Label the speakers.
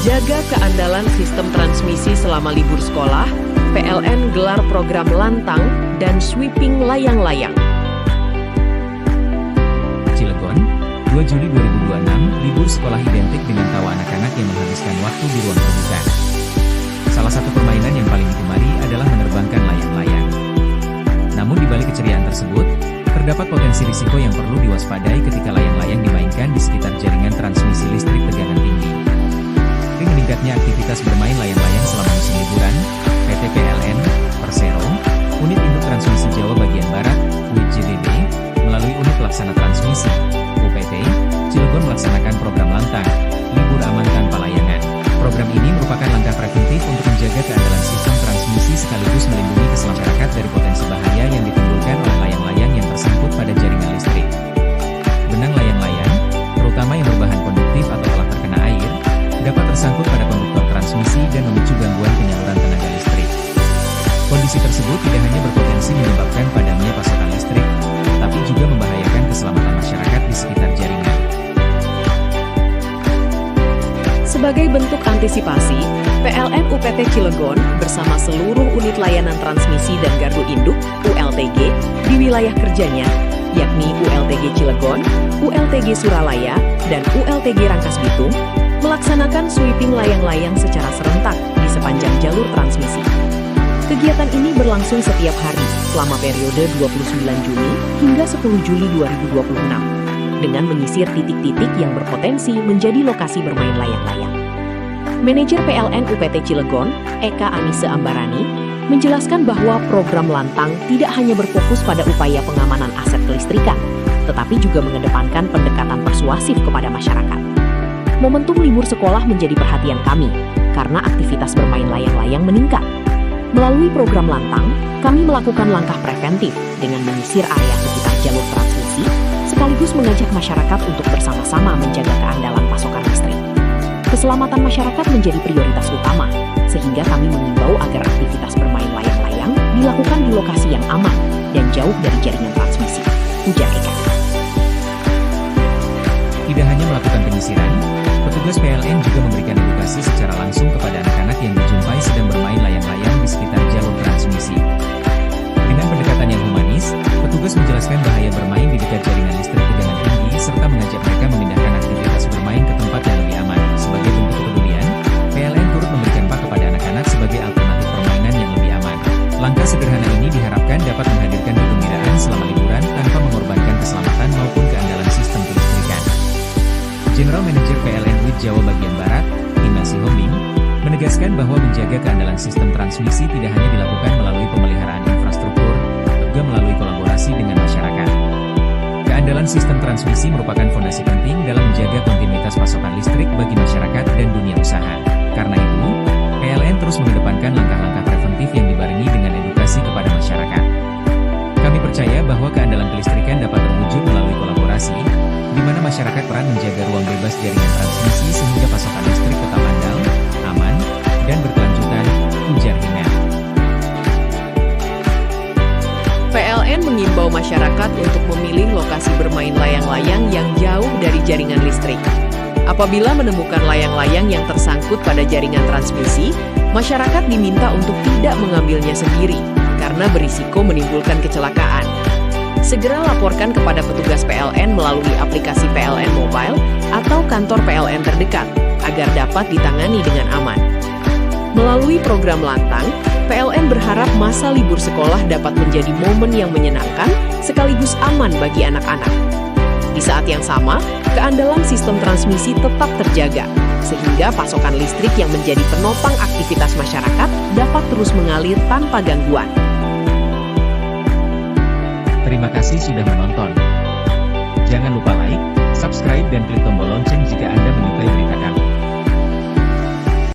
Speaker 1: Jaga keandalan sistem transmisi selama libur sekolah, PLN gelar program lantang dan sweeping layang-layang.
Speaker 2: Cilegon, 2 Juli 2026, libur sekolah identik dengan tawa anak-anak yang menghabiskan waktu di ruang terbuka. Salah satu permainan yang paling digemari adalah menerbangkan layang-layang. Namun di balik keceriaan tersebut, terdapat potensi risiko yang perlu diwaspadai ketika layang-layang dimainkan di sekitar jaringan transmisi listrik tegangan tinggi. Meningkatnya aktivitas bermain layang-layang selama musim liburan, PT PLN, Persero, Unit Induk Transmisi Jawa Bagian Barat, UIJBB, melalui Unit Pelaksana Transmisi, UPT, Cilegon melaksanakan program lantang, libur aman tanpa layangan. Program ini merupakan langkah preventif untuk menjaga keandalan sistem transmisi sekaligus melindungi keselamatan masyarakat dari potensi bahaya yang ditimbulkan oleh layang-layang yang tersangkut pada jaringan listrik. Benang layang-layang, terutama yang berbahan konduktif atau telah terkena air, dapat tersangkut pada konduktor transmisi dan memicu gangguan penyaluran tenaga listrik. Kondisi tersebut tidak hanya berpotensi menyebabkan padamnya pasokan listrik, tetapi juga membahayakan keselamatan masyarakat di sekitar jaringan.
Speaker 1: Sebagai bentuk antisipasi, PLN UPT Cilegon bersama seluruh unit layanan transmisi dan gardu induk (ULTG) di wilayah kerjanya, yakni ULTG Cilegon, ULTG Suralaya, dan ULTG Rangkas Bitung, melaksanakan sweeping layang-layang secara serentak di sepanjang jalur transmisi. Kegiatan ini berlangsung setiap hari selama periode 29 Juni hingga 10 Juli 2026, dengan menyisir titik-titik yang berpotensi menjadi lokasi bermain layang-layang. Manajer PLN UPT Cilegon, Eka Anise Ambarani, menjelaskan bahwa program lantang tidak hanya berfokus pada upaya pengamanan aset kelistrikan, tetapi juga mengedepankan pendekatan persuasif kepada masyarakat. Momentum libur sekolah menjadi perhatian kami, karena aktivitas bermain layang-layang meningkat. Melalui program lantang, kami melakukan langkah preventif dengan menyisir area sekitar jalur transmisi, sekaligus mengajak masyarakat untuk bersama-sama menjaga keandalan pasokan listrik. Keselamatan masyarakat menjadi prioritas utama, sehingga kami mengimbau agar aktivitas bermain layang-layang dilakukan di lokasi yang aman dan jauh dari jaringan transmisi, ujar Eka.
Speaker 2: Tidak hanya melakukan penyisiran, petugas PLN juga memberikan edukasi secara langsung kepada anak-anak yang dijumpai sedang bermain layang-layang di sekitar jalur transmisi. Dengan pendekatan yang humanis, petugas menjelaskan bahaya bermain di dekat jaringan listrik tegangan tinggi serta mengajak mereka memindahkan aktivitas bermain ke tempat yang lebih aman. Sebagai bentuk kepedulian, PLN turut memberikan pak kepada anak-anak sebagai alternatif permainan yang lebih aman. Langkah sederhana ini diharapkan dapat menghadirkan kegembiraan selama liburan tanpa mengorbankan keselamatan maupun keandalan sistem kelistrikan. General Manager PLN UIT Jawa Bagian Barat, Ina Sihombing, menegaskan bahwa menjaga keandalan sistem transmisi tidak hanya dilakukan melalui pemeliharaan infrastruktur, juga melalui kolaborasi dengan masyarakat. Keandalan sistem transmisi merupakan fondasi penting dalam menjaga kontinuitas pasokan listrik bagi masyarakat dan dunia usaha. Karena itu, PLN terus mengedepankan langkah-langkah preventif yang dibarengi dengan edukasi kepada masyarakat. Kami percaya bahwa keandalan kelistrikan dapat terwujud melalui kolaborasi, di mana masyarakat peran menjaga ruang bebas jaringan transmisi sehingga pasokan listrik tetap andal, aman, dan berkelanjutan, ujar Ina.
Speaker 1: PLN mengimbau masyarakat untuk memilih lokasi bermain layang-layang yang jauh dari jaringan listrik. Apabila menemukan layang-layang yang tersangkut pada jaringan transmisi, masyarakat diminta untuk tidak mengambilnya sendiri, karena berisiko menimbulkan kecelakaan. Segera laporkan kepada petugas PLN melalui aplikasi PLN Mobile atau kantor PLN terdekat, agar dapat ditangani dengan aman. Melalui program lantang, PLN berharap masa libur sekolah dapat menjadi momen yang menyenangkan sekaligus aman bagi anak-anak. Di saat yang sama, keandalan sistem transmisi tetap terjaga, sehingga pasokan listrik yang menjadi penopang aktivitas masyarakat dapat terus mengalir tanpa gangguan.
Speaker 2: Terima kasih sudah menonton. Jangan lupa like, subscribe dan klik tombol lonceng jika Anda